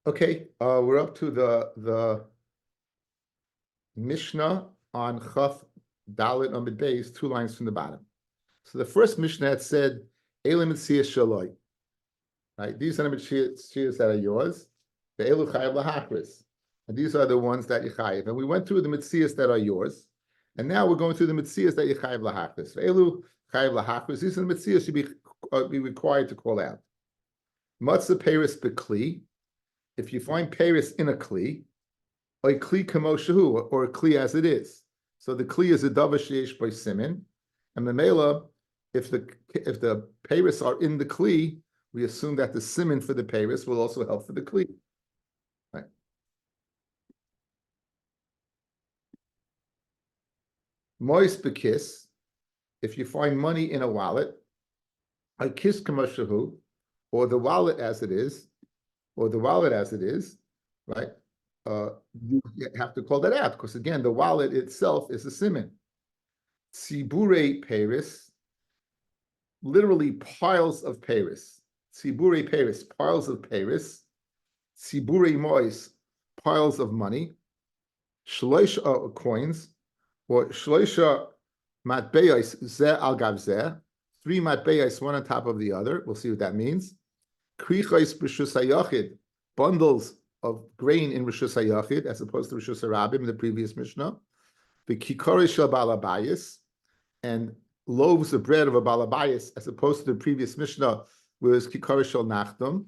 Okay, we're up to the Mishnah on Chaf Dalit Amid Beis, 2 lines from the bottom. So the first Mishnah had said, Elim Metzia Shaloi. Right? These are the Metzias that are yours. The Elu Chayav Lahachris. And these are the ones that you chayav. And we went through the Metzias that are yours. And now we're going through the Metzias that you chayav Lahachris. Elu Chayav Lahachris. These are the Metzias should be required to call out. Matzah Peris Bekli. If you find Peris in a Kli, a Kli Kamoshahu, or a Kli as it is. So the Kli is a Davar Sheyesh by Simin. And Memela, if the Peris are in the Kli, we assume that the Simin for the Peris will also help for the Kli. Right. Mois Bekis, if you find money in a wallet, a Kis Kamoshahu, or the wallet as it is, right? You have to call that out because again, the wallet itself is a siman. Tzibure Paris, literally piles of Paris. Tzibure Paris, piles of Paris. Tzibure Mois, piles of money. Shloisha coins, or Shloisha matbeyos zeh al gav zeh. 3 matbeyos, one on top of the other. We'll see what that means. Krichos b'shus hayachid, bundles of grain in Rishus hayachid, as opposed to Rishus harabim in the previous Mishnah. The kikori shel balabayis, and loaves of bread of a balabayis, as opposed to the previous Mishnah, was kikori shel nachdom.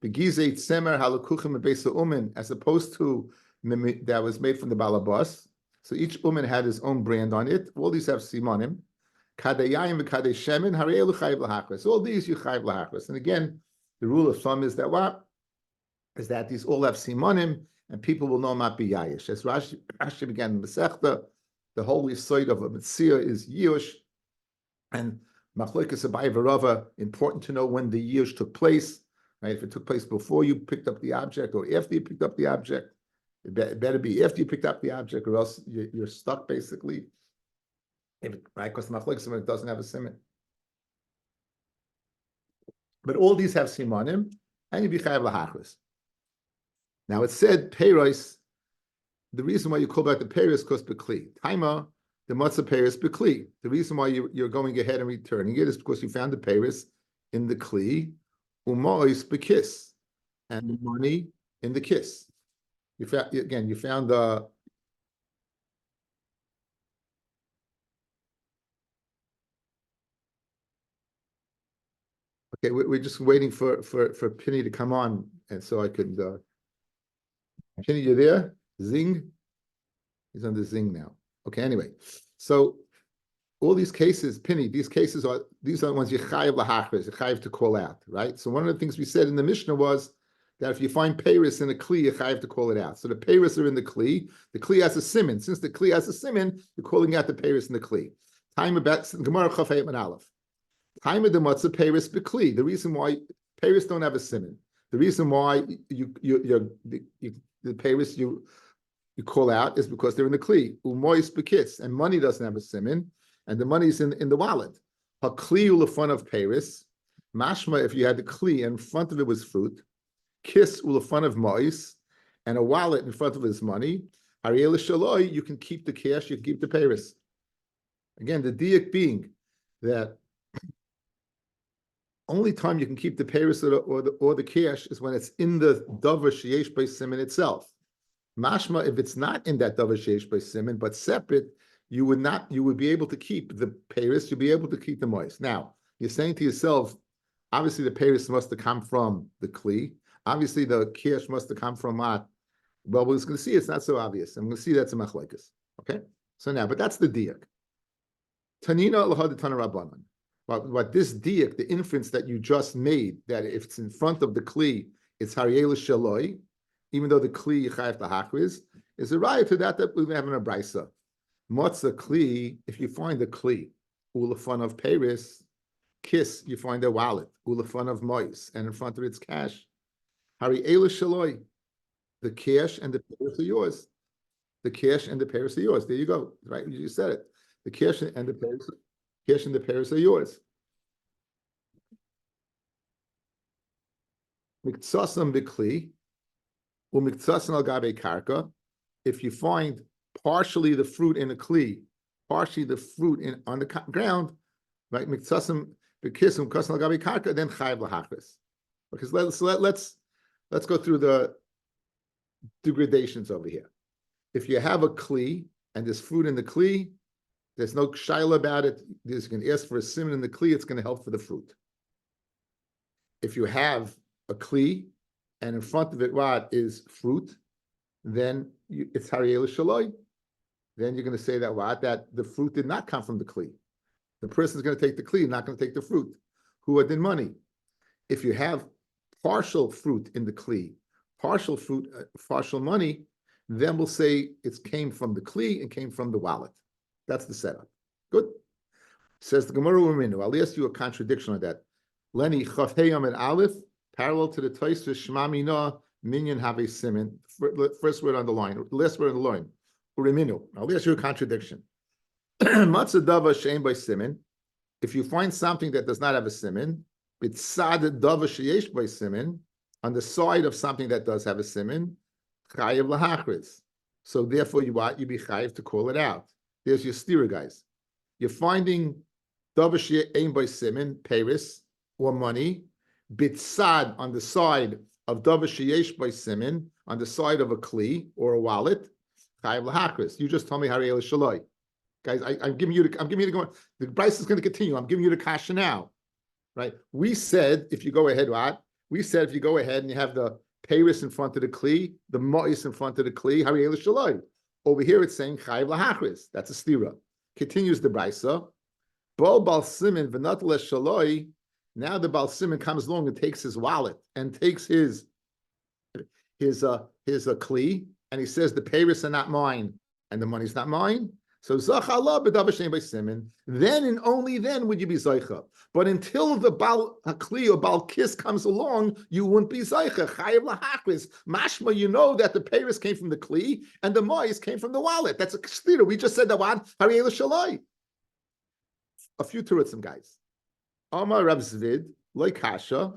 The gizeit semer halakuchim beisa umin, as opposed to that was made from the balabas. So each umin had his own brand on it. All these have simonim. Kadayayim v'kadei shemin harei chayiv lahachris. All these you chayiv lahachris. And again, the rule of thumb is that what? Is that these all have simonim, and people will know not be yayish. As Rashi began in Masechta, the holy site of a Metzia is Yush, and Machlokes Abai v'Rava, important to know when the Yush took place. Right? If it took place before you picked up the object or after you picked up the object, it better be after you picked up the object, or else you're stuck basically. Right? Because the Machlokes doesn't have a simon. But all these have simonim, and you be chayav lahachris. Now it said peiros. The reason why you call back the peiros because bekli. Taima the matzah peiros bekli. The reason why you're going ahead and returning it is because you found the peiros in the kli, umois bekis, and the money in the kiss. You found the. Okay, we're just waiting for Penny to come on, and so I could. Penny, you there? Zing. He's on the zing now. Okay. Anyway, so all these cases, Penny, these are the ones you chayiv lahachris, you chayiv to call out, right? So one of the things we said in the Mishnah was that if you find peiros in a kli, you chayiv to call it out. So the peiros are in the kli. The kli has a siman. Since the kli has a siman, you're calling out the peiros in the kli. Time about Gemara Chaf Hei Aleph. Time of the matzah peiros bekli. The reason why peiros don't have a siman. The reason why the peiros you call out is because they're in the kli. Umois bekitz, and money doesn't have a siman, and the money's in the wallet. Hakli ulafun of peiros. Mashma, if you had the kli and in front of it was fruit. Kiss ulafun of mois, and a wallet in front of it is money. Ariel shaloi, you can keep the cash, you can keep the peiros. Again, the diak being that only time you can keep the peiros or the cash is when it's in the davar sheyesh by siman itself. Mashma, if it's not in that davar sheyesh by siman but separate, you would be able to keep the peiros. You'll be able to keep the mois. Now you're saying to yourself, obviously the peiros must have come from the kli. Obviously the cash must have come from what? Well, we're going to see it's not so obvious. I'm going to see that's a machlokes. Okay. So now, but that's the diak. Tanina lahad tana rabbanan. What this diak, the inference that you just made, that if it's in front of the kli, it's hariel shaloi, even though the kli yichayv lahachriz, is a raya to that we have in a brisa. Matzah kli, if you find the kli, ulafun of peiros, kiss, you find a wallet, ulafun of mois, and in front of it's cash. Hariel shaloi, the cash and the peiros are yours. The cash and the peiros are yours. There you go. Right, you just said it. The cash and the peiros. Cash and the peiros are yours. Miktsasam b'kli, Umiktasan al gabe karka. If you find partially the fruit in a kli, partially the fruit on the ground, right? Miktasim bekisum kasan al gabe karka, then chayav lahachris. Because let's go through the degradations over here. If you have a kli and there's fruit in the kli, there's no shaila about it. You can ask for a simon in the kli, it's going to help for the fruit. If you have a kli and in front of it what is fruit, then it's hariyel shaloi. Then you're going to say that what? That the fruit did not come from the kli. The person is going to take the kli, not going to take the fruit. Who did money? If you have partial fruit in the kli, partial fruit, partial money, then we'll say it came from the kli and came from the wallet. That's the setup. Good. Says the Gemara Uminu. I'll ask you a contradiction on that. Lenny Chafheyam and Aleph, parallel to the Tosfos Shema Mina Minyan Have Simin. First word on the line, last word on the line. Uriminu. I'll ask you a contradiction. Matzah dava shein by simin. If you find something that does not have a simin, bitzad dava sheyesh by simin, on the side of something that does have a simin, chayiv lahachris. So therefore, you be chayiv to call it out. There's your steer, guys. You're finding dava sheyesh by simin, paris or money, bitzad on the side of dava sheyesh by simin, on the side of a kli or a wallet, chayiv lahachris. You just told me hariyel shaloi. Guys, I'm giving you the price is going to continue. I'm giving you the kasha now, right? We said if you go ahead, what? We said if you go ahead and you have the peiris in front of the kli, the mois in front of the kli, hariyel shaloi. Over here it's saying chayiv lahachris. That's a stira. Continues the brisa. Bo bal simin v'nat shaloi. Now the bal simin comes along and takes his wallet and takes his kli, and he says the peiris are not mine and the money's not mine. So zachala b'davar shein by simin. Then and only then would you be zaycha. But until the bal hakli or bal kis comes along, you wouldn't be zaycha. Chayiv lahachris. Mashma, you know that the peiris came from the kli and the mois came from the wallet. That's a stira. We just said that one. Hariyel shaloi. A few terutzim, guys. Amar Rav Zvid loy kasha.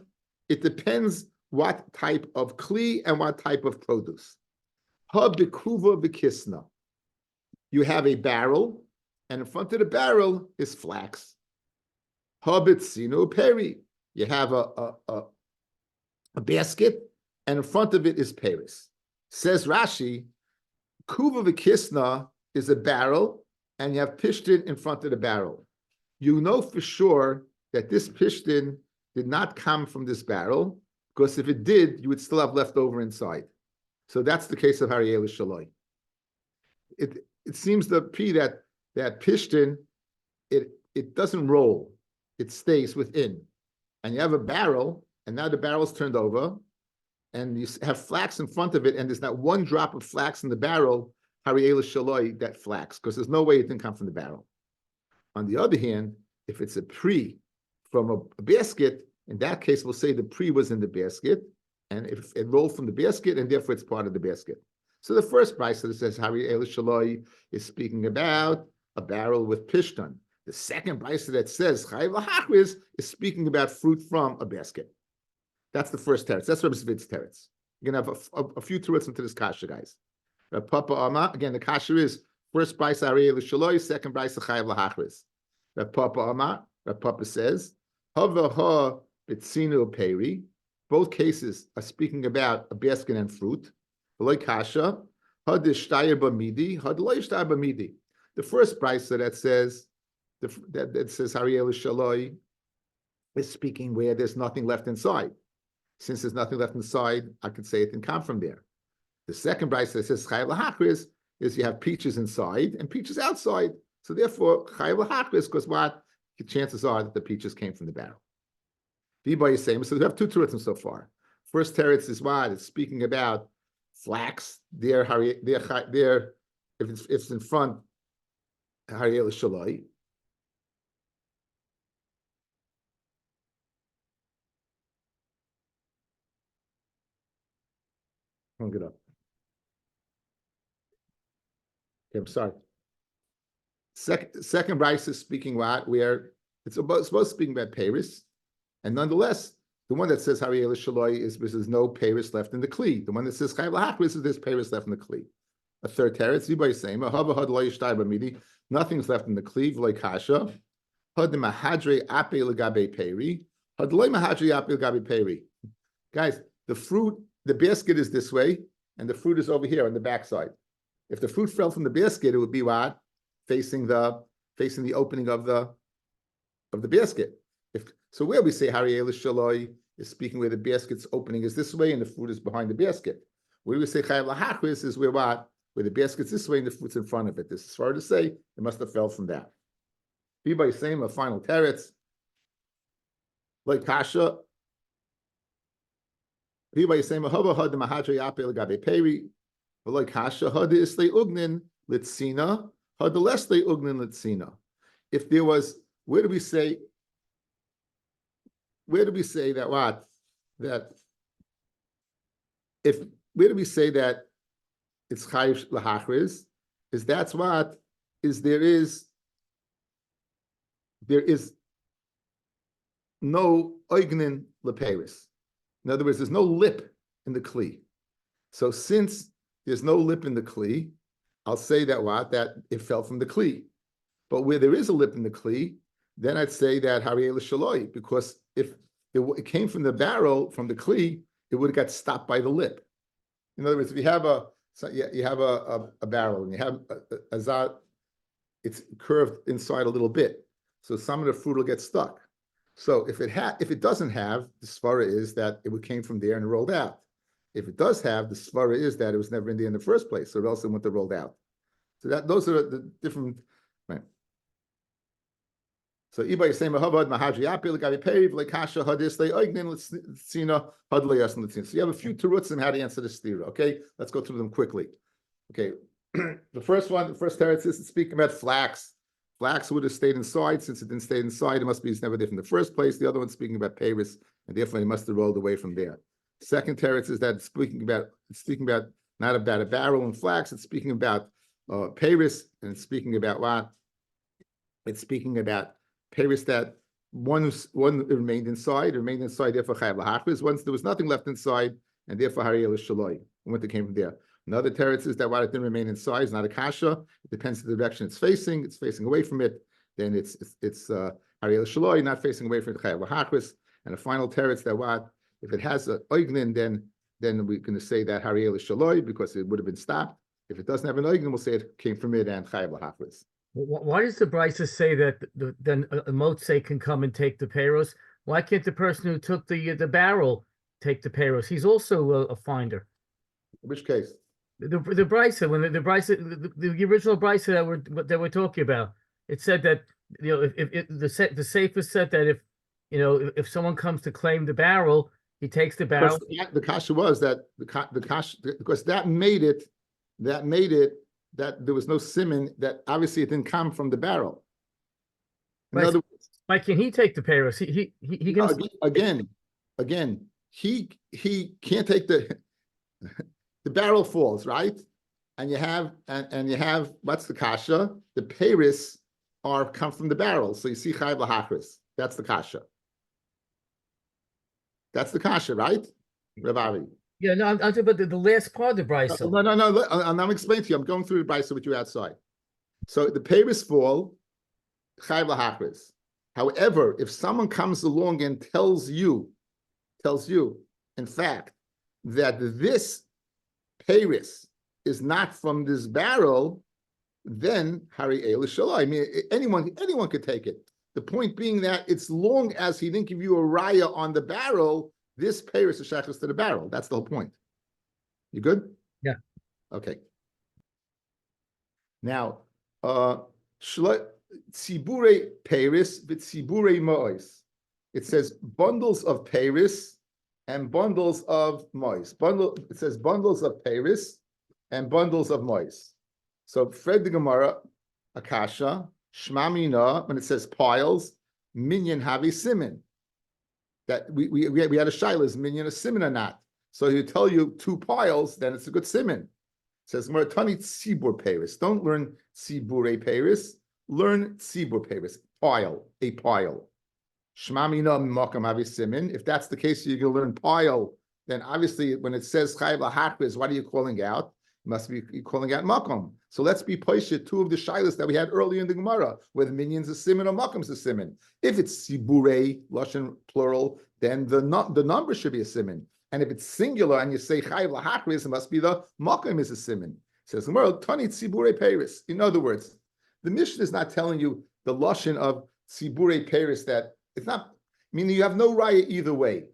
It depends what type of kli and what type of produce. Ha bikuva b'kisna. You have a barrel, and in front of the barrel is flax. Habitzino peri. You have a basket, and in front of it is peris. Says Rashi, kuva v'kisna is a barrel, and you have pishtin in front of the barrel. You know for sure that this pishtin did not come from this barrel, because if it did, you would still have left over inside. So that's the case of hariyel shaloi. It seems to be that pishtin, it doesn't roll, it stays within. And you have a barrel, and now the barrel's turned over, and you have flax in front of it, and there's not one drop of flax in the barrel, hariyel shaloi, that flax, because there's no way it didn't come from the barrel. On the other hand, if it's a pri from a basket, in that case, we'll say the pri was in the basket, and if it rolled from the basket, and therefore it's part of the basket. So the first brisa that says hariyel shaloi is speaking about a barrel with pishton. The second brisa that says chayiv lahachris is speaking about fruit from a basket. That's the first teretz. That's Rabbi Zvid's teretz. You're gonna have a few teretz into this kasha, guys. Papa Ama, again, the kasha is first brisa hariyel shaloi, second brisa chayiv lahachris. Papa Ama, Papa says hava bitzinu peri. Both cases are speaking about a basket and fruit. The first brisa that says that says hariyel shaloi is speaking where there's nothing left inside. Since there's nothing left inside, I could say it didn't come from there. The second brisa that says chayiv lahachris is you have peaches inside and peaches outside. So therefore chayiv lahachris, because what? The chances are that the peaches came from the barrel. V'ba Yisayim. So we have two teretzim so far. First teretz is what? It's speaking about flax. There, if it's in front, hariyel shaloi. Hung it up. Okay, I'm sorry. Second brisa is speaking what? Where it's supposed to speak about Paris, and nonetheless, The one that says Hariyel Shaloi is because there's no Paris left in the Kli. The one that says Chayav Lahachris is there's Paris left in the Kli. A third teretz, Zibai same. Nothing's left in the Kli. V'loi kasha. Had mahadre ape legabe peri. Had loy mahadre ape legabe peri. Guys, the fruit, the basket is this way, and the fruit is over here on the backside. If the fruit fell from the basket, it would be what? Facing the opening of the basket. So where we say Hariyel Shaloi is speaking where the basket's opening is this way and the fruit is behind the basket. Where we say Chayav Lahachris is where what? Where the basket's this way and the fruit's in front of it. This is far to say it must have fell from that. Be by same a final teretz. Like kasha. Be by same a haba had the mahadre apel gabe peri. But like kasha had the islay ugnin litzina had the lesle ugnin litzina. If there was, where do we say that what? That if where do we say that it's chayiv lahachris? Is that's what is there is no oignin leperis. In other words, there's no lip in the kli. So since there's no lip in the kli, I'll say that what? That it fell from the kli. But where there is a lip in the kli, then I'd say that Hariyel Shaloi, because if it came from the barrel, from the kli, it would have got stopped by the lip. In other words, if you have a barrel and you have a zat, it's curved inside a little bit, so some of the fruit will get stuck. So if it doesn't have, the svara is that it came from there and rolled out. If it does have, the svara is that it was never in there in the first place, so else it wouldn't have rolled out. So those are the different. Right. So Ibay saying Mahabad Mahadri Apil Gabi Periv Lekasha Hadis Le Oignin Litsina Hadlayas Litzina. So you have a few terutzim how to answer this theory. Okay, let's go through them quickly. Okay, the first teretz is speaking about flax. Flax would have stayed inside. Since it didn't stay inside, it must be it's never there from the first place. The other one's speaking about Paris, and therefore it must have rolled away from there. Second teretz is that it's speaking about not about a barrel and flax. It's speaking about Paris, and it's speaking about what? It's speaking about Paris that one remained inside, therefore Chayav Lahachris. Once there was nothing left inside, and therefore Hariyel Shaloi, and what came from there. Another teretz is that what it didn't remain inside is not a kasha. It depends on the direction it's facing. It's facing away from it, then it's Hariyel Shaloi, not facing away from Chayav Lahachris. And a final teretz that what if it has an oignin, then we're going to say that Hariyel Shaloi because it would have been stopped. If it doesn't have an oignin, we'll say it came from it and Chayav Lahachris. Why does the Brisa say that then a motze can come and take the peiros? Why can't the person who took the barrel take the peiros? He's also a finder. Which case? The Brisa, when the original Brisa that we're talking about, it said that if the Sefer said that if someone comes to claim the barrel, he takes the barrel. The kasha was that the kasha because that made it that there was no siman, that obviously it didn't come from the barrel. In other words, why can he take the peiros? He can again he can't take the barrel falls, right? And you have what's the kasha? The peiros come from the barrel, so you see Chayav Lahachris. That's the kasha. That's the kasha, right, Rabbi? Yeah, no, I'm talking about the last part of the Brisa. No. I'm explaining to you. I'm going through the Brisa with you outside. So the peiros fall, Chayav Lahachris. However, if someone comes along and tells you, in fact, that this peiros is not from this barrel, then Hariyel Shaloi. I mean, anyone could take it. The point being that it's long as he didn't give you a raya on the barrel, this peiros is shachus to the barrel. That's the whole point. You good? Yeah. Okay. Now, tzibure peiros v'tzibure mois. It says bundles of peiros and bundles of mois. It says bundles of peiros and bundles of mois. So Fred the Gemara, Akasha, Shmamina, when it says piles, minyan havi simin. That we had a shaila, is minyan a simin or not? So you tell you 2 piles, then it's a good simin. It says Maratani tzibur peiros. Don't learn tzibure peiros. Learn tzibur peiros. Pile, a pile. Shmamina makam havi simin. If that's the case, you're going to learn pile. Then obviously, when it says chayiv lahakriz, what are you calling out? You must be calling out makom. So let's be poishit two of the shilas that we had earlier in the Gemara, whether minions a simin or makom's a simin. If it's sibure lashon plural, then the number should be a simin. And if it's singular and you say chayiv lahakriz, it must be the makom is a simin. Says Gemara, tani tzibure peris. In other words, the Mishnah is not telling you the lashon of tzibure peris that it's not, meaning you have no raya either way.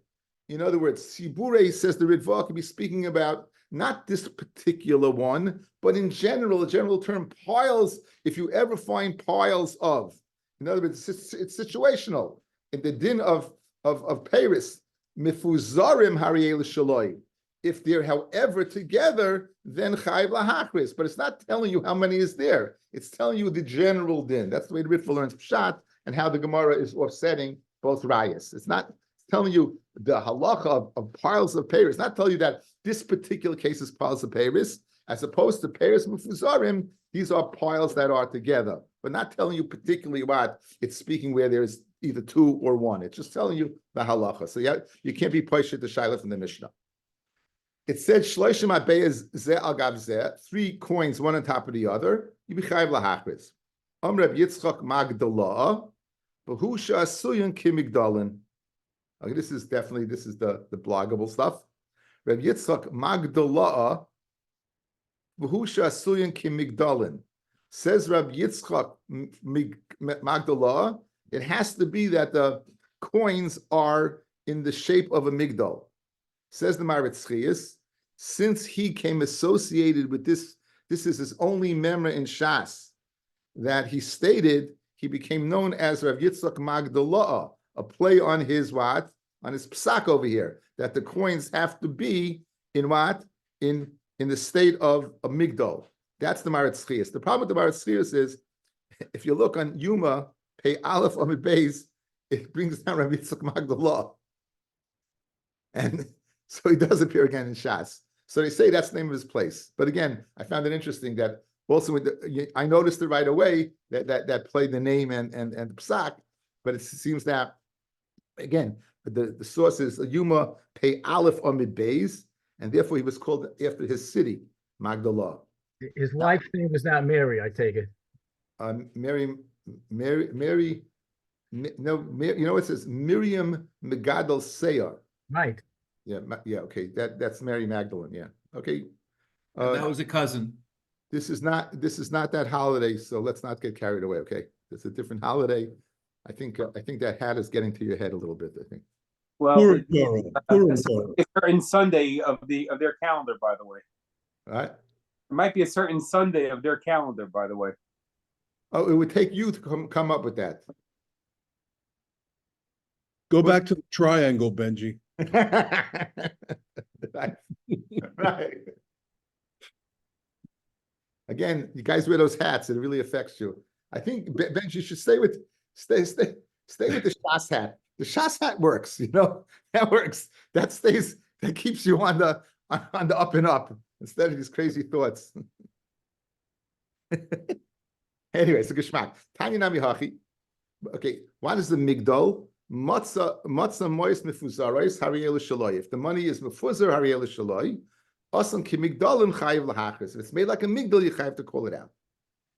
In other words, tzibure, says the Ritva, could be speaking about not this particular one, but in general, a general term, piles, if you ever find piles of. In other words, it's situational. In the din of Paris, mifuzarim hariel shaloi. If they're, however, together, then chayv lahachris. But it's not telling you how many is there. It's telling you the general din. That's the way the Ritva learns Pshat and how the Gemara is offsetting both rayas. It's not telling you the halacha of piles of Paris. It's not telling you that this particular case is piles of Paris, as opposed to Paris mufuzarim. These are piles that are together, but not telling you particularly what it's speaking where there's either two or one. It's just telling you the halacha. So you can't be poished the shaila from the Mishnah. It said shloishim abeyas ze al gav ze, 3 coins, one on top of the other. You be chayv lahachris. Reb Yitzchak Magdalah, b'husha asuyun kimigdalin. Okay, this is the bloggable stuff. Reb Yitzchak Magdalah, b'husha asuyun kimigdalin. Says Reb Yitzchak Magdalah, it has to be that the coins are in the shape of a migdal. Says the Maritz Chiyas, since he came associated with this is his only memra in Shas, that he stated, he became known as Rav Yitzchak Magdalah, a play on his what? On his psak over here, that the coins have to be in what? In the state of a migdal. That's the Maritz Chiyas. The problem with the Maritz Chiyas is, if you look on Yuma, Pei Aleph Amid Beis, it brings down Rav Yitzchak Magdalah. And so he does appear again in Shas. So they say that's the name of his place. But again, I found it interesting that also I noticed it right away that played the name and the psak, but it seems that again the source is Yuma Pei Aleph Amid Beis, and therefore he was called after his city, Magdalah. His wife's name was not Mary, I take it. Mary. No, you know it says Miriam Megadol Seyar. Right. Yeah, okay. That's Mary Magdalene. Yeah, okay. That was a cousin. This is not that holiday, so let's not get carried away. Okay, it's a different holiday. I think that hat is getting to your head a little bit. I think. Well, it's a certain Sunday of their calendar, by the way. All right. It might be a certain Sunday of their calendar, by the way. Oh, it would take you to come up with that. Go back to the triangle, Benji. Right. Again, you guys wear those hats. It really affects you. I think Benji, you should stay with the Shas hat. The Shas hat works. You know that works. That keeps you on the up and up instead of these crazy thoughts. Anyway, so Geshmak. Tanya Nami Hachi. Okay, what is the migdal? Matzah moist mefuzaros hariel shaloi. If the money is mefuzar hariel shaloi, asan kimigdalim chayiv lahachris. If it's made like a migdal, you have to call it out.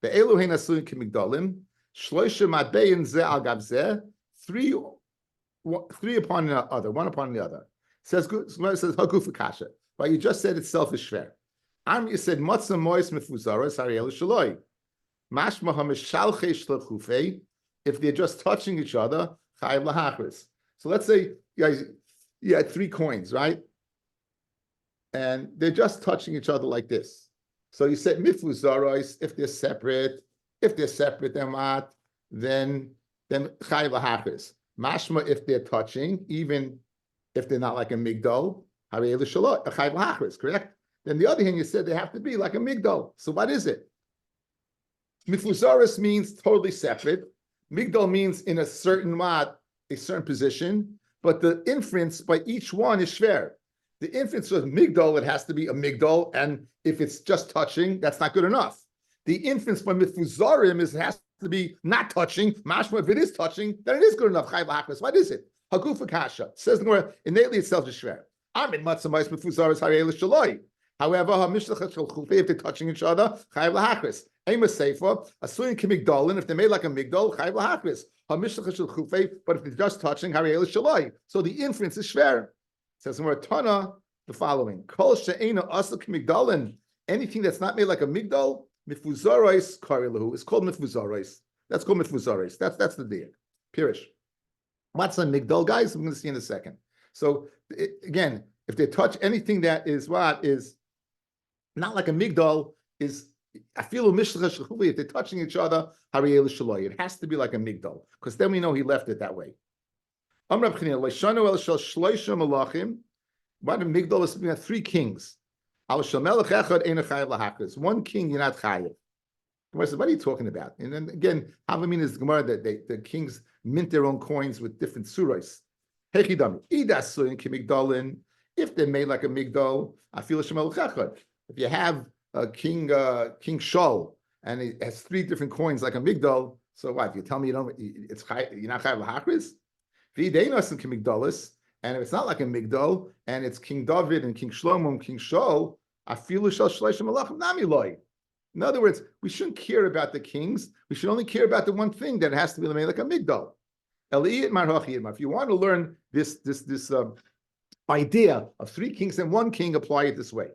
The eluhein asuin kimigdalim shloisha matbein ze al gav ze, three upon the other, one upon the other. Says haguf kasha. But you just said itself is shver. You said matzah moist mefuzaros hariel shaloi. Mashma hamishalche shlachufei. If they're just touching each other. So let's say guys, you had 3 coins, right? And they're just touching each other like this. So you said mifuzaros, if they're separate, then what? Then chayiv lahachris. Mashma, if they're touching, even if they're not like a migdal, chayiv lahachris, correct? Then the other hand, you said they have to be like a migdal. So what is it? Mifuzaros means totally separate. Migdal means in a certain position, but the inference by each one is shver. The inference of migdal, it has to be a migdal, and if it's just touching, that's not good enough. The inference by mifuzarim it has to be not touching. Mashma, if it is touching, then it is good enough. Chayv lahachris. What is it? Hagufa kasha. Says the Gemara, innately itself is shver. I'm in matzah ma'is mefuzaris harei l'shaloi. However, ha-mishlachet shel chufei, if they're touching each other, chayv lahachris. Ema seifa, asuyin kimigdolin, if they made like a migdol, chayv lahachris. Ha-mishlachet shel chufei, but if they're just touching, harei l'shaloi. So the inference is shver. Says the Gemara, Tana, the following: Kol she'ena asl kimigdolin. Anything that's not made like a migdol, mifuzaris karilahu, is called mifuzaris. That's called mifuzaris. That's the deal. Pirish. What's a migdol, guys? I'm going to see in a second. So again, if they touch anything that is not like a migdol, is I feel if they're touching each other, it has to be like a migdol, because then we know he left it that way. What a migdol is, we have three kings. One king, you're not chayiv. Gemara says, what are you talking about? And then again, Havamina is the Gemara that the kings mint their own coins with different surais. If they're made like a migdol, I feel if you have a king Shaul and it has three different coins like a migdol, so what? If you tell me you're not chayiv lahakris? And if it's not like a migdol and it's King David and King Shlomo and King Shaul, I feel in other words, we shouldn't care about the kings. We should only care about the one thing that has to be made like a migdol. If you want to learn this idea of three kings and one king, apply it this way.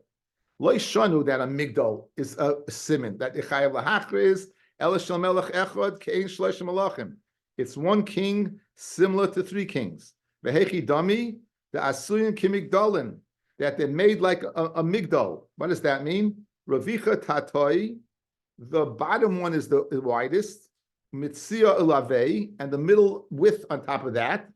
Lo shanu that a migdol is a siman, that ichayav lahachriz el shel melech echad kein shlosh malachim. It's one king similar to three kings. Vehechi dami the asuyin kimigdolin, that they're made like a migdol. What does that mean? Ravicha tatoi, the bottom one is the widest. Metzia ilave, and the middle width on top of that.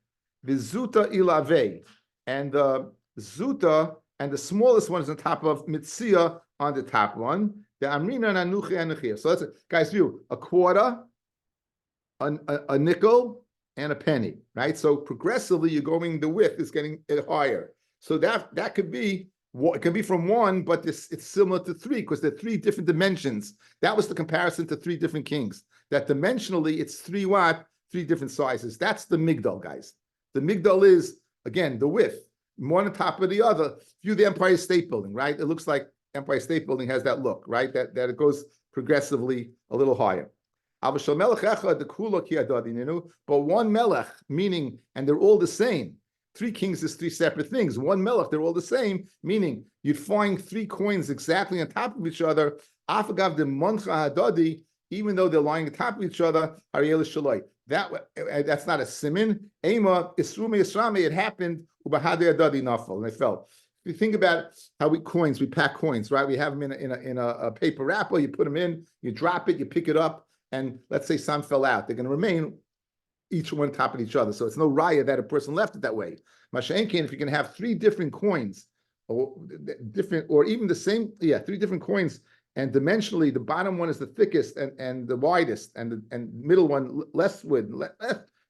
Vizuta ilave, and the zuta and the smallest one is on top of Metzia on the top one. The amrina nanuchi anuchia. So that's it, guys. View a quarter, a nickel, and a penny. Right. So progressively, you're going. The width is getting higher. So that could be. It can be from one, but it's similar to three because they're three different dimensions. That was the comparison to three different kings. That dimensionally, it's 3 different sizes. That's the migdal, guys. The migdal is, again, the width, one on top of the other. View the Empire State Building, right? It looks like Empire State Building has that look, right? That it goes progressively a little higher. But one melech, meaning, and they're all the same. Three kings is three separate things. One melech, they're all the same, meaning you'd find three coins exactly on top of each other. Afagav de moncha hadadi, even though they're lying on top of each other. Ariel shaloi. That's not a simin. Ema isrume israme. It happened. Ubahade hadadi nafal, and they fell. If you think about how we pack coins, right? We have them in a paper wrapper. You put them in, you drop it, you pick it up, and let's say some fell out. They're going to remain each one on top of each other. So it's no raya that a person left it that way. Masha'enkin, if you can have three different coins, or even the same, three different coins, and dimensionally the bottom one is the thickest and the widest, and the middle one less width,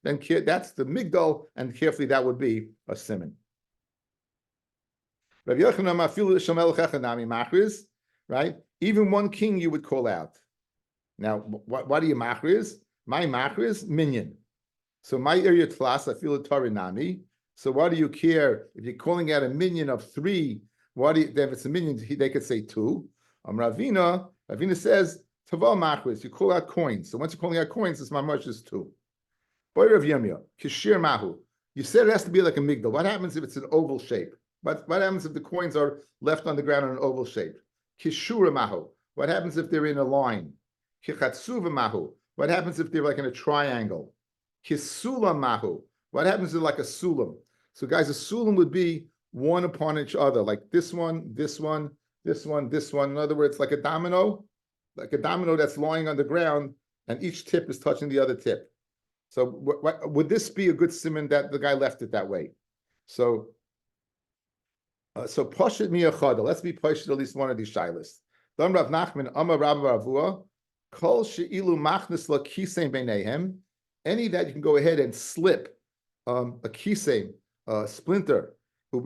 then that's the migdal, and carefully that would be a siman. Right? Even one king you would call out. Now, what do you machriz? My machriz, minyan. So my area tlas, I feel a tarinami. So why do you care if you're calling out a minion of 3? If it's a minion, they could say 2. Ravina says taval machris. You call out coins. So once you're calling out coins, it's mamash is 2. Boy Rav Yemia kishir mahu. You said it has to be like a migdal. What happens if it's an oval shape? What happens if the coins are left on the ground in an oval shape? Kishura mahu. What happens if they're in a line? Kichatsuva mahu. What happens if they're like in a triangle? Kisulam mahu. What happens if like a sulam? So guys, a sulam would be one upon each other, like this one, this one, this one, this one. In other words, like a domino that's lying on the ground, and each tip is touching the other tip. So would this be a good siman that the guy left it that way? So Pashit miyachada. Let's be Pashit at least one of these shilas. Dam Rav Nachman Amar Rav Ravua Kol she'ilu machnis la kisein beinehem. Any that you can go ahead and slip a kisein, splinter. So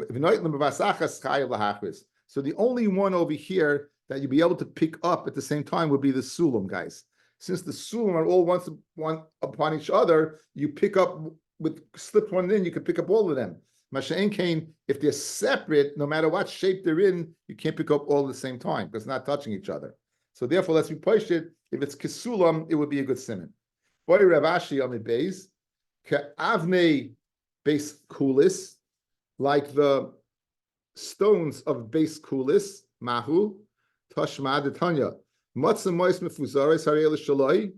the only one over here that you'd be able to pick up at the same time would be the sulam, guys. since the sulam are all one upon each other, you pick up slip one in, you can pick up all of them. Masha'en Kain, if they're separate, no matter what shape they're in, you can't pick up all at the same time because it's not touching each other. So therefore, let's be pushed it. If it's kisulam, it would be a good simon. Boy Ravashi on the base, avnei base kulis, like the stones of base kulis, mahu, tashma detanya, matzah mois mefuzares harei shaloi,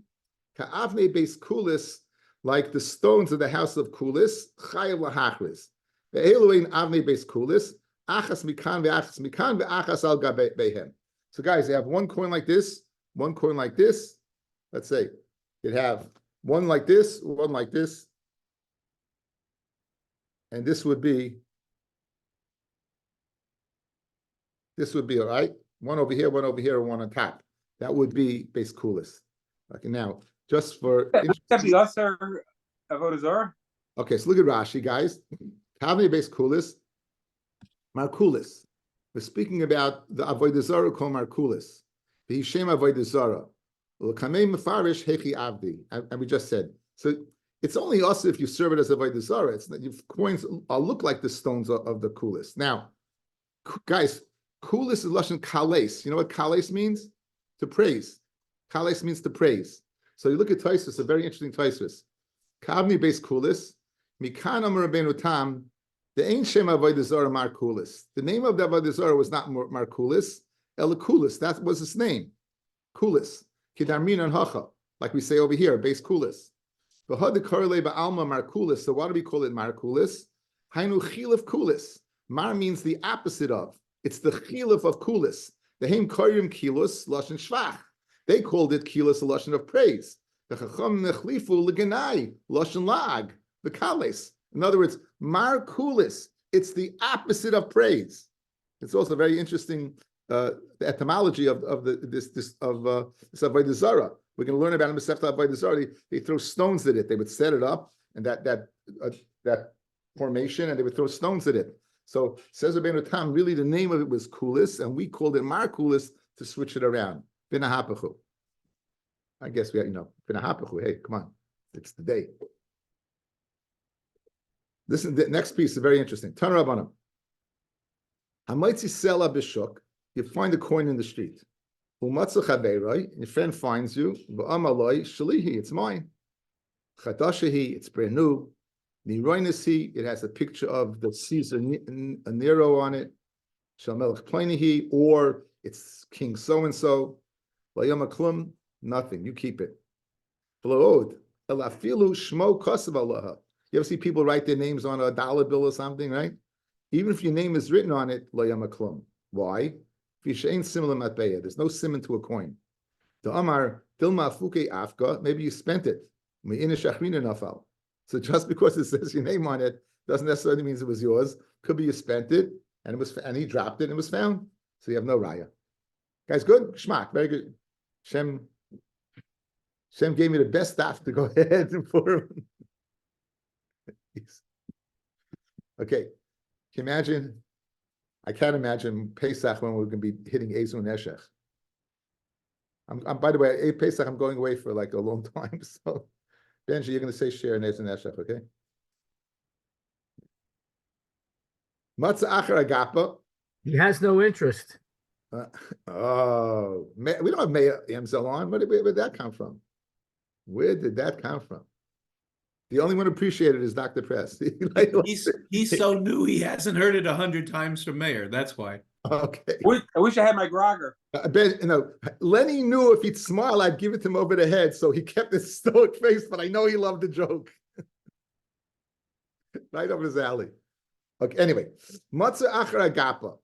ka'avnei base kulis, like the stones of the house of kulis, chayav lahachlis. The Eloin avnei base kulis, achas mikan ve'achas al gabehem. So guys, they have one coin like this, one coin like this. Let's say you'd have one like this, and this would be all right. One over here, and one on top. That would be base coolest. Okay, now just for Would that be us or Avodah Zarah? okay, so look at Rashi, guys. Kavnei base coolest, markulis. We're speaking about the Avodah Zarah called markulis. The Hishem Avodah Zarah. And we just said, so it's only us if you serve it as a Avodah Zarah. It's not, your coins look like the stones of the kulis. Now, guys, kulis is lashon kales. You know what kales means? To praise. Kales means to praise. So you look at Taisus, a very interesting Taisus. Kavni base kulis, mikanam rabbeinu tam, the ain't shem Avodah Zarah markulis. The name of the Avodah Zarah was not markulis, elakulis. That was his name. Kulis. Kidarmin and hacha, like we say over here, base kulis. But the korele ba'alma markulis. So why do we call it markulis? Hainu chilif kulis. Mar means the opposite of. It's the chilif of kulis. The heim korim kilus lashon shvach. They called it kilus, a lashon of praise. The chacham nechlifu leganai lashon lag. The kales. In other words, markulis. It's the opposite of praise. It's also very interesting. The etymology of this Avodah Zarah. We're going to learn about in Masechta Avodah Zarah. They throw stones at it. They would set it up and that formation, and they would throw stones at it. So says Rabbeinu Tam, really the name of it was Kulis, and we called it Mar Kulis to switch it around. Binahapachu. I guess we, Binahapachu. Hey, come on, it's the day. Listen, the next piece is very interesting. Tan Rabbanim. Hamaitzi Sela Bishuk. You find a coin in the street. And your friend finds you. It's mine. It's brand new. It has a picture of the Caesar Nero on it. Or it's King so-and-so. Nothing. You keep it. You ever see people write their names on a dollar bill or something, right? Even if your name is written on it, why? There's no simon to a coin. The Amar Dilma Fuke Afka, maybe you spent it. So just because it says your name on it doesn't necessarily mean it was yours. Could be you spent it and he dropped it and it was found. So you have no raya. Guys, good? Shmak, very good. Shem gave me the best stuff to go ahead for him. Okay. Can you imagine? I can't imagine Pesach when we're going to be hitting Ezun Eshech. I'm by the way, Pesach, I'm going away for like a long time. So, Benji, you're going to say share in Ezun Eshech, okay? Matzah Achar Agapa. He has no interest. We don't have Meir Yemzel on. Where did that come from? Where did that come from? The only one who appreciated is Dr. Press. He's so new, he hasn't heard it 100 times from Mayor. That's why. Okay. I wish I had my grogger. Lenny knew if he'd smile, I'd give it to him over the head. So he kept his stoic face, but I know he loved the joke. Right up his alley. Okay, anyway. Matzah Achar Agapa.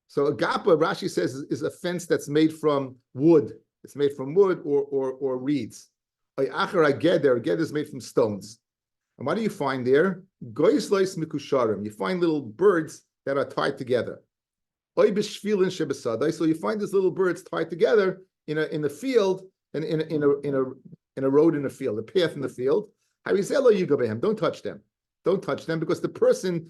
So Agapa, Rashi says, is a fence that's made from wood. It's made from wood or reeds. Achar Ageder, Ageder is made from stones. And what do you find there? Goislois mikusharim. You find little birds that are tied together. So you find these little birds tied together in a field, in a road in a field, a path in the field. Don't touch them. Don't touch them because the person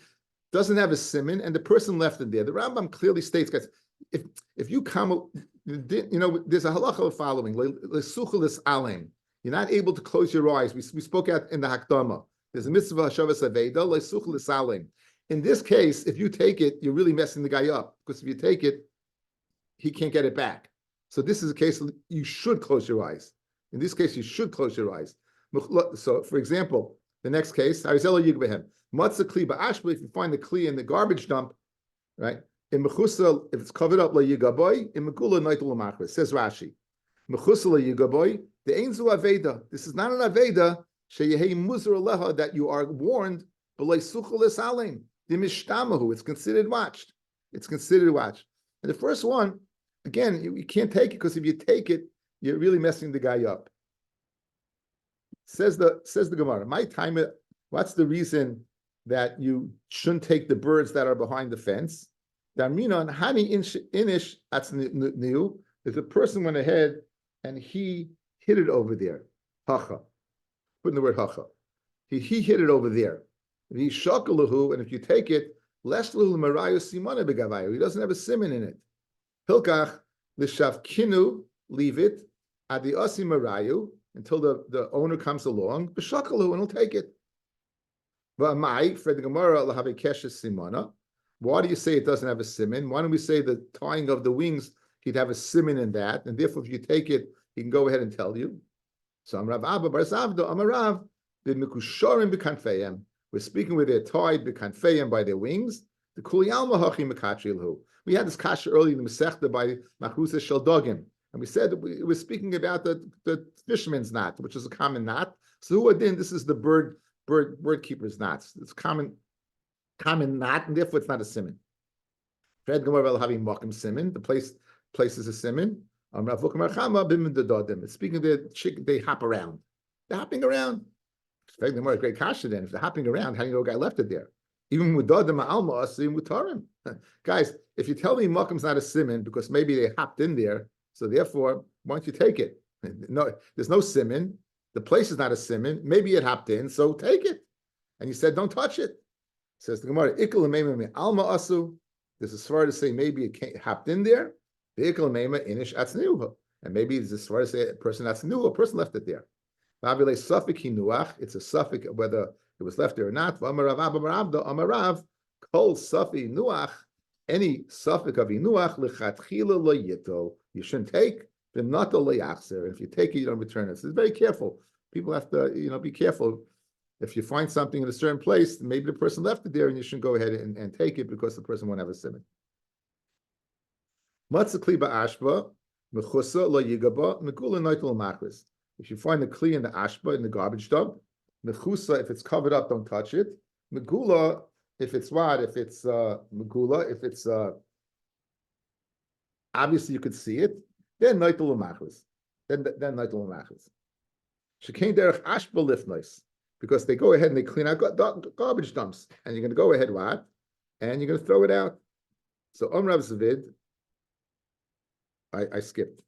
doesn't have a simon and the person left it there. The Rambam clearly states, guys, if you come there's a halacha following. Lesuchelis alim. You're not able to close your eyes. We spoke out in the Hakdama. There's a mitzvah Hashavas Aveda, lesuchelis alim. In this case, if you take it, you're really messing the guy up, because if you take it, he can't get it back. So this is a case you should close your eyes. In this case, you should close your eyes. So, for example, the next case, Harizela Yigbehem. Matzah Kli Ba'ashba, if you find the Kli in the garbage dump, right? In Mechusa, if it's covered up, La Yigaboy, in Megula Naitul Machris, says Rashi. Mechusa La Yigaboy, the Ainzu Aveda. This is not an Aveda, Sheyehei Muzar Aleha, that you are warned, but like Suchelis Alim, the Mishtamahu, it's considered watched. It's considered watched. And the first one, again, you can't take it, because if you take it, you're really messing the guy up. Says the Gemara, my time, what's the reason that you shouldn't take the birds that are behind the fence? Darminon hani inish that's new. If the person went ahead and he hid it over there, hacha, putting the word hacha, he hid it over there. If he shakalahu, and if you take it, leslu marayu simana begavayu, he doesn't have a simon in it. Hilkach l'shavkinu, leave it adi asi marayu, until the owner comes along, b'shakalu, and he'll take it. V'amai, for the Gemara, l'havei keshes simana. Why do you say it doesn't have a simon? Why don't we say the tying of the wings, he'd have a simon in that, and therefore if you take it, he can go ahead and tell you. So Amrav Abba Bar Savda, Amarav, the Mikusharim b'kanfeyem. We're speaking with their tied b'kanfeyem by their wings. The Kuliyalma hachi mekatrilhu. We had this kasha earlier in the Masechta by Machrusa Sheldogim. And we said we were speaking about the fisherman's knot, which is a common knot. So who adin, this is the bird keeper's knots. It's common knot, and therefore it's not a simon. The place is a simon. It's speaking of the chick, they hop around. They're hopping around. A great kasha then. If they're hopping around, how do you know a guy left it there? Even with Dodim Alma Asim Mutarim. Guys, if you tell me Makam's not a simon because maybe they hopped in there, so therefore, why don't you take it? No, there's no simon. The place is not a simon. Maybe it hopped in, so take it. And you said, don't touch it. Says the Gemara, Ikal Alma Asu. There's a svara to say maybe it hopped in there. The Ikal Inish Atzniuha. And maybe there's a svara to say a person Atzniuha, a person left it there. It's a suffix whether it was left there or not. Amarav, Kol Safi Nuach, any suffix of Inuach, Lechatchila Lo Yito, you shouldn't take. Not the Layachzer. If you take it, you don't return it. So it's very careful. People have to, be careful. If you find something in a certain place, maybe the person left it there, and you shouldn't go ahead and take it because the person won't have a simon. Matzah kli ba'ashba, mechusa lo yigaba, megula noitel machris. If you find the kli in the ashba, in the garbage dump, mechusa, if it's covered up, don't touch it. Megula, if it's what? If it's megula, if it's obviously you could see it, then noitel machris. Then noitel machris. Shekain derech ashba lifnois. Because they go ahead and they clean out garbage dumps, and you're going to go ahead, what? And you're going to throw it out. So Rav Zavid, I skipped.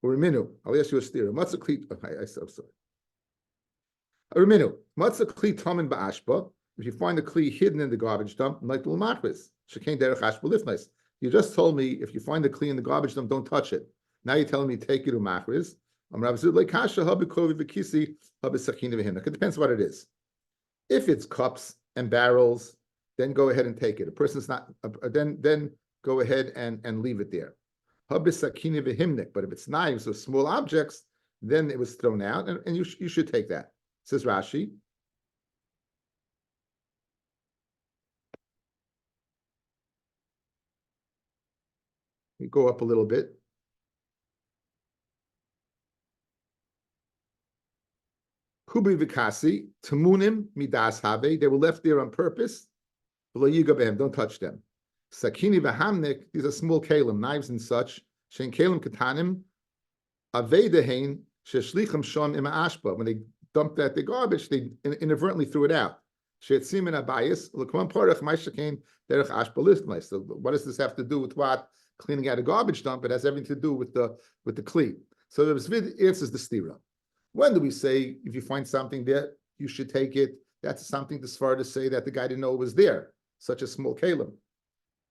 Uriminu, I'll ask you a steer. Matzah kli, I'm sorry. Uriminu, matzah kli tamin ba'ashba. If you find the kli hidden in the garbage dump, like l'machris, shekain derech ashba lifnais. You just told me if you find the kli in the garbage dump, don't touch it. Now you're telling me take it to machris. It depends what it is. If it's cups and barrels, then go ahead and take it. A person's not, then go ahead and leave it there. But if it's knives or small objects, then it was thrown out, and you should take that. Says Rashi. We go up a little bit. Kubi vikasi, tamunim midas have, they were left there on purpose. Don't touch them. Sakini v'hamnik, these are small kalim, knives and such. Shen kalim katanim, avedahain, sheshlicham shom ima ashba. When they dumped that the garbage, they inadvertently threw it out. Shetzim in abayis, l'kman parach ma'ishakain derech ashba listmais. So what does this have to do with what? Cleaning out a garbage dump? It has everything to do with the kli. So the Zvid answers the stira. When do we say if you find something there, you should take it? That's something as far to say that the guy didn't know it was there, such a small kalim.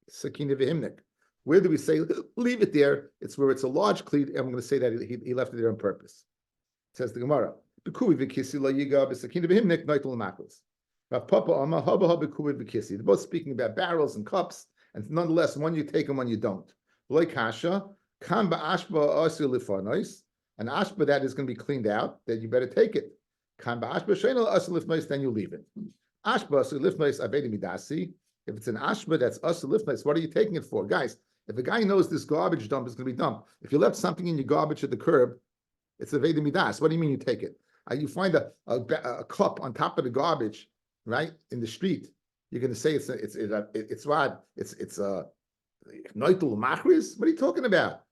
Sakina v'himnik. Where do we say leave it there? It's where it's a large kli. I'm going to say that he left it there on purpose. Says the Gemara. They're both speaking about barrels and cups, and nonetheless, one you take and one you don't. Like kasha, an ashba that is going to be cleaned out, then you better take it. Then you leave it. If it's an ashba that's us lifnais, what are you taking it for? Guys, if a guy knows this garbage dump is going to be dumped, if you left something in your garbage at the curb, it's a veda midas. What do you mean you take it? You find a cup on top of the garbage, right, in the street. You're going to say it's noitul machris. What are you talking about?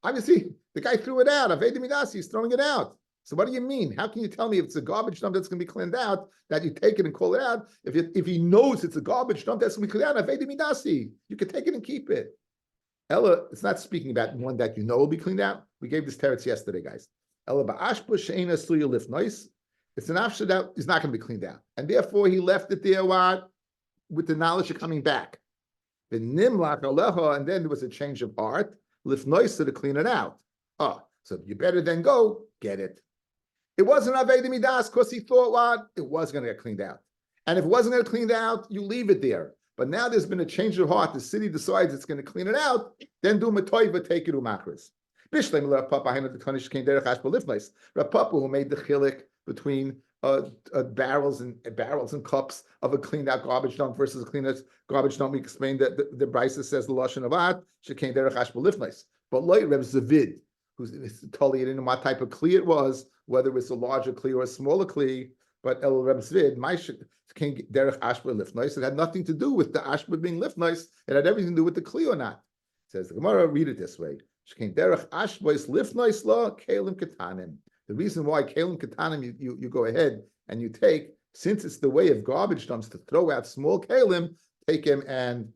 Obviously, the guy threw it out. Aveda midas. He's throwing it out. So what do you mean? How can you tell me if it's a garbage dump that's going to be cleaned out that you take it and call it out? If he knows it's a garbage dump that's going to be cleaned out, aveda midasi, you can take it and keep it. Ella, it's not speaking about one that you know will be cleaned out. We gave this teretz yesterday, guys. Ella ba'ashba she'ena suya lifnois. It's an afsha that is not going to be cleaned out, and therefore he left it there with the knowledge of coming back. The nimlach alecha, and then there was a change of heart. Lifnois to clean it out. Oh, so you better then go get it. It wasn't aveda midas because he thought what? It was going to get cleaned out. And if it wasn't going to clean out, you leave it there. But now there's been a change of heart. The city decides it's going to clean it out. Then do matoiva, take it umachris. Bishlem Rav Papa who made the chilik between barrels and cups of a cleaned out garbage dump versus a cleaned out garbage dump. We explained that the Brisa says the lashon of ad shekain derech hashbal lifnais. But like Reb Zavid, who's totally didn't know what type of kli it was, whether it was a larger kli or a smaller kli. But El Reb Zavid, my came derech ashba lifnais. It had nothing to do with the ashba being lifnais. It had everything to do with the kli or not. It says the Gemara, read it this way. The reason why kalim katanim you go ahead and you take, since it's the way of garbage dumps to throw out small kalim, take him and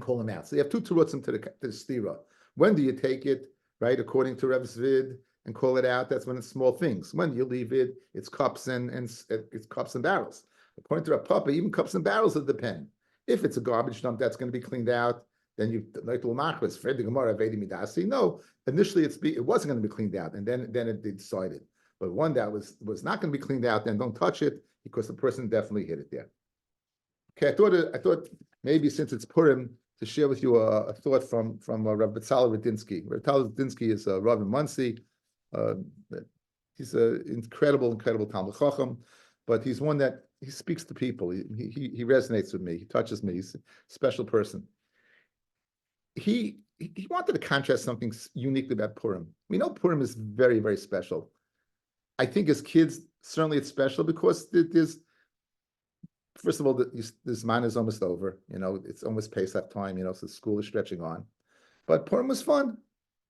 call him out. So you have two terutzim to the stira. When do you take it, right? According to Reb Zvid, and call it out. That's when it's small things. When you leave it, it's cups and it's cups and barrels. According to Reb Papa, even cups and barrels will depend. If it's a garbage dump that's going to be cleaned out, then you like to machris. Fred the Gemara avedi midasi. No, initially it wasn't going to be cleaned out, and then it decided. But one that was not going to be cleaned out, then don't touch it because the person definitely hit it there. Okay, I thought maybe since it's Purim to share with you a thought from Rabbi Tzal Radinsky. Rabbi Tzal Radinsky is a Rav in Muncie. He's an incredible Talmud Chacham, but he's one that he speaks to people. He resonates with me. He touches me. He's a special person. He wanted to contrast something unique about Purim. We know Purim is very, very special. I think as kids, certainly it's special because there's, first of all, this man is almost over. It's almost Pesach time. So school is stretching on. But Purim was fun.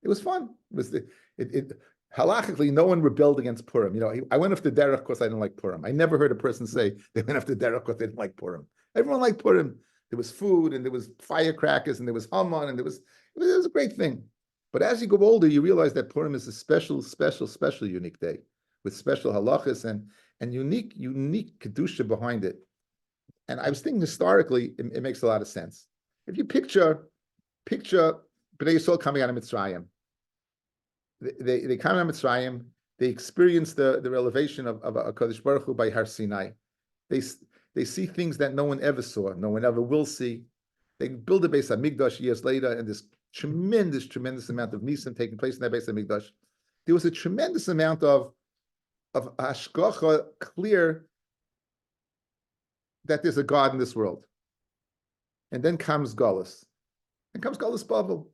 It was fun. Halachically, no one rebelled against Purim. I went off the derech because I didn't like Purim. I never heard a person say they went off the derech because they didn't like Purim. Everyone liked Purim. There was food, and there was firecrackers, and there was Haman, and it was a great thing. But as you go older, you realize that Purim is a special, unique day with special halachas and unique kedusha behind it. And I was thinking historically, it makes a lot of sense. If you picture Bnei Yisrael coming out of Mitzrayim, they come out of Mitzrayim, they experience the elevation of HaKadosh Baruch Hu by Har Sinai. They see things that no one ever saw, no one ever will see. They build a Beis HaMikdash years later, and this tremendous amount of nisim taking place in that Beis HaMikdash. There was a tremendous amount of hashgacha, clear that there's a God in this world. And then comes Galus. And comes Galus Bavel.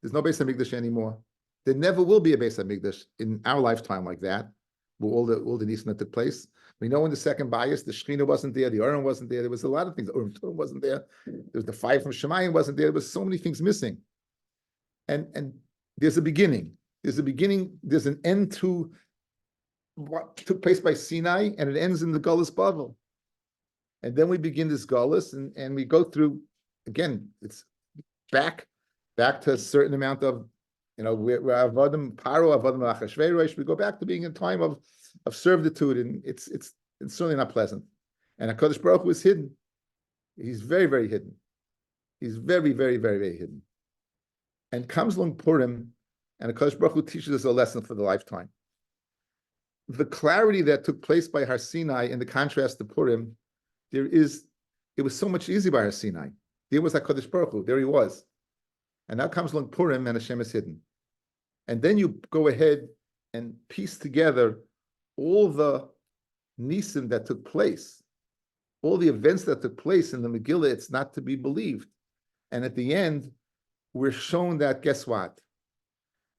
There's no Beis HaMikdash anymore. There never will be a Beis HaMikdash in our lifetime like that, where all the nisim that took place. We know in the second bias, the Shekhinah wasn't there, the Aron wasn't there, there was a lot of things. The Urim Turim wasn't there, there was the fire from Shemayim wasn't there, there was so many things missing. And there's a beginning. There's an end to what took place by Sinai, and it ends in the Galus Bavel. And then we begin this Galus, and we go through, again, it's back to a certain amount of, we're Avodim Paro, Avodim Achashverosh, we go back to being a time of servitude, and it's certainly not pleasant. And HaKadosh Baruch Hu is hidden. He's very, very hidden. He's very, very, very, very hidden. And comes along Purim, and HaKadosh Baruch Hu teaches us a lesson for the lifetime. The clarity that took place by Har Sinai in the contrast to Purim, it was so much easier by Har Sinai. There was HaKadosh Baruch Hu, there he was. And now comes along Purim, and Hashem is hidden. And then you go ahead and piece together all the nisim that took place, all the events that took place in the Megillah. It's not to be believed. And at the end, we're shown that, guess what?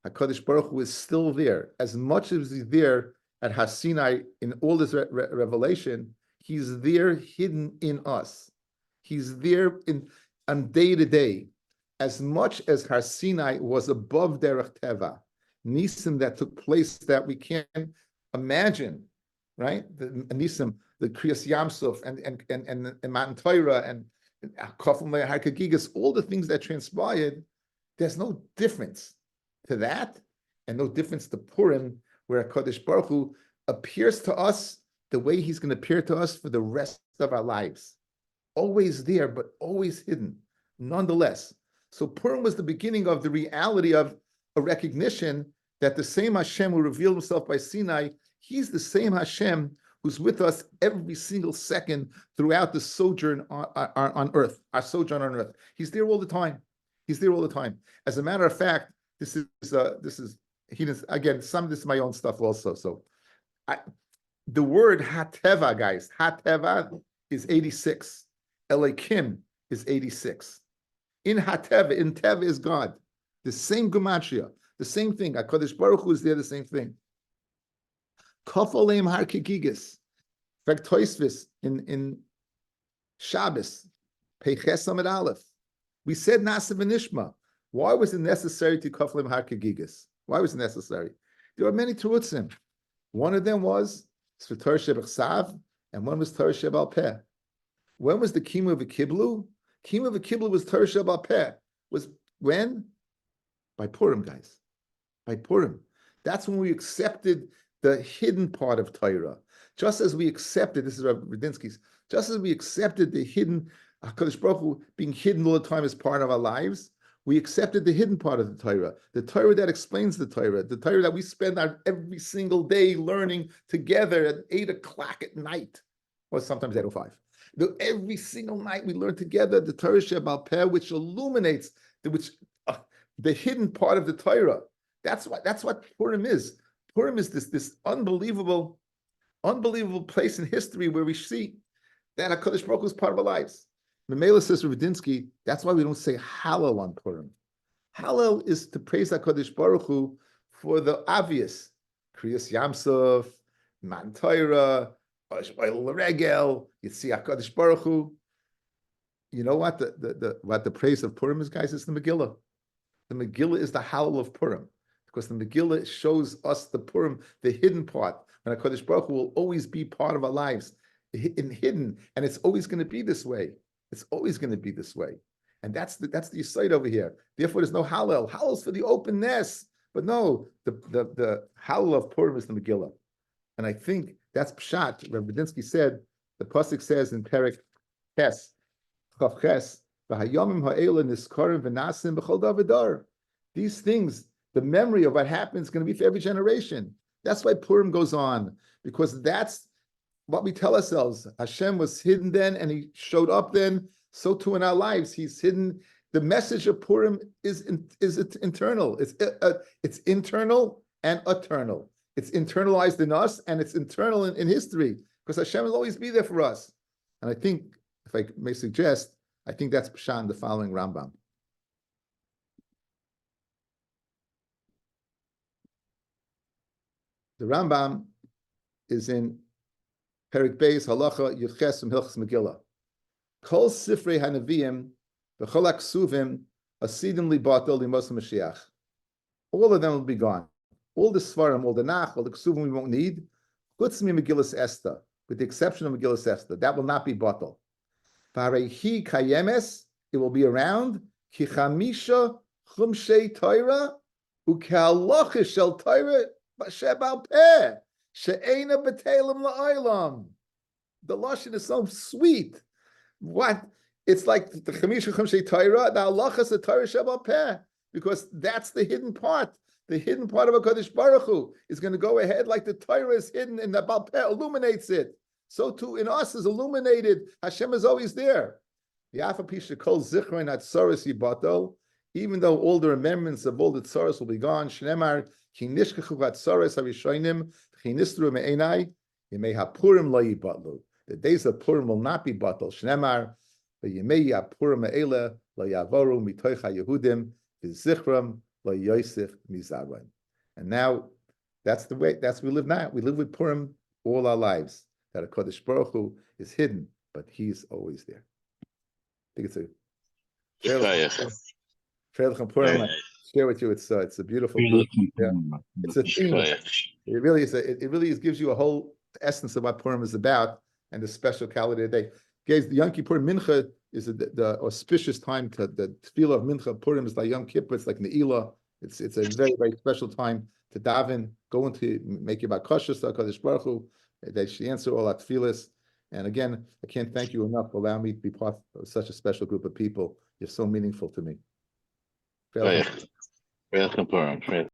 HaKadosh Baruch Hu is still there. As much as he's there at Har Sinai in all this revelation, he's there hidden in us. He's there on day to day. As much as Har Sinai was above Derech Teva, nisim that took place that we can't imagine, right? The nisim, the Kriyas Yamsuf, and Matan Torah, and Kofim Harkagigas, all the things that transpired, there's no difference to that, and no difference to Purim, where HaKadosh Baruch Hu appears to us the way he's going to appear to us for the rest of our lives. Always there, but always hidden, nonetheless. So Purim was the beginning of the reality of a recognition that the same Hashem who revealed himself by Sinai, he's the same Hashem who's with us every single second throughout the sojourn on earth, our sojourn on earth. He's there all the time. He's there all the time. As a matter of fact, this is again, some of this is my own stuff also. So the word Hateva, guys, Hateva is 86. Elokim is 86. In Hateva, in Teva is God. The same gematria, the same thing. HaKadosh Baruch Hu is there, the same thing. Kofoleim har kegigis. In fact, Toisvis in Shabbos, Peiches Amid Aleph, we said Nasa v'Nishma. Why was it necessary to Kofoleim har kegigis? Why was it necessary? There are many terutzim. One of them was Torah Shebechsav, and one was Torah Shebal Peh. When was the Kimu v'Kiblu? Kimu v'Kiblu was Torah Shebal Peh. Was when? By Purim, guys. By Purim. That's when we accepted the hidden part of Torah. Just as we accepted, this is Rabbi Radinsky's, just as we accepted the hidden, HaKadosh Baruch Hu being hidden all the time as part of our lives, we accepted the hidden part of the Torah that explains the Torah that we spend our every single day learning together at 8 o'clock at night, or sometimes 8:05. Every single night we learn together the Torah Shebal Peh, which illuminates the hidden part of the Torah. That's what Purim is. Purim is this unbelievable place in history where we see that HaKadosh Baruch Hu is part of our lives. Memela says Radinsky, that's why we don't say Hallel on Purim. Hallel is to praise HaKadosh Baruch Hu for the obvious. Kriyas Yamsuf, Matan Torah, Oil Regel, you see HaKadosh Baruch Hu. You know what the praise of Purim is, guys? It's the Megillah. The Megillah is the Hallel of Purim, because the Megillah shows us the Purim, the hidden part. And HaKadosh Baruch Hu will always be part of our lives, hidden, and it's always going to be this way. It's always going to be this way, and that's the site over here. Therefore, there's no Hallel. Hallel's for the openness, but no, the Hallel of Purim is the Megillah, and I think that's pshat. Rabbi Radinsky said the pasuk says in Perek Ches, Chav Ches, v'hayomim ha'ela niskarim v'nasim b'chol davar. These things, the memory of what happens, is going to be for every generation. That's why Purim goes on, because that's what we tell ourselves. Hashem was hidden then, and he showed up then. So too in our lives, he's hidden. The message of Purim is internal. It's internal and eternal. It's internalized in us, and it's internal in history, because Hashem will always be there for us. And I think, if I may suggest, I think that's Pshan, the following Rambam. The Rambam is in Perik Beis Halacha Yuches from Hilchos Megillah. Kol Sifrei Hanavim v'chol Aksuvim Asidim Libatel Limos Mashiach. All of them will be gone. All the Svarim, all the Nach, all the Ksuvim we won't need. Chutz mi Megillas Esther, with the exception of Megillas Esther, that will not be batel. V'harehi kayemes, it will be around. Ki chamisha chumshei Torah u'ke'halacha shel Torah b'shebal peh. She'ena b'telim la'olam. The lashon is so sweet. What It's like the Chamisha Chumshei Torah, the halachas the Torah Shebal Peh, because that's the hidden part. The hidden part of HaKadosh Baruch Hu is going to go ahead like the Torah is hidden and the Baal Peh illuminates it. So too in us is illuminated. Hashem is always there. Even though all the remembrance of all the tzaros will be gone, Shnemar ki nishkachu hatzaros harishonim chinistru me'enai yemei hapurim lo yibatlu. The days of Purim will not be batal. Shnemar v'yemei hapurim me'ela lo yavoru mitoich haYehudim v'zichram lo yosef mizaron. And now that's the way. That's we live now. We live with Purim all our lives. That HaKadosh Baruch Hu is hidden, but He's always there. I think it's a Purim. I share with you. It's a beautiful book. Yeah. It's a theme. It really is. It really gives you a whole essence of what Purim is about and the speciality of the day. Guys, the Yom Kippur Mincha is the auspicious time to the tefillah of Mincha. Purim is like Yom Kippur. It's like Ne'ilah. It's a very, very special time to daven, go into make about kosher to HaKadosh Baruch Hu. They should answer all our tefillahs. And again, I can't thank you enough for allowing me to be part of such a special group of people. You're so meaningful to me. Welcome, Purim.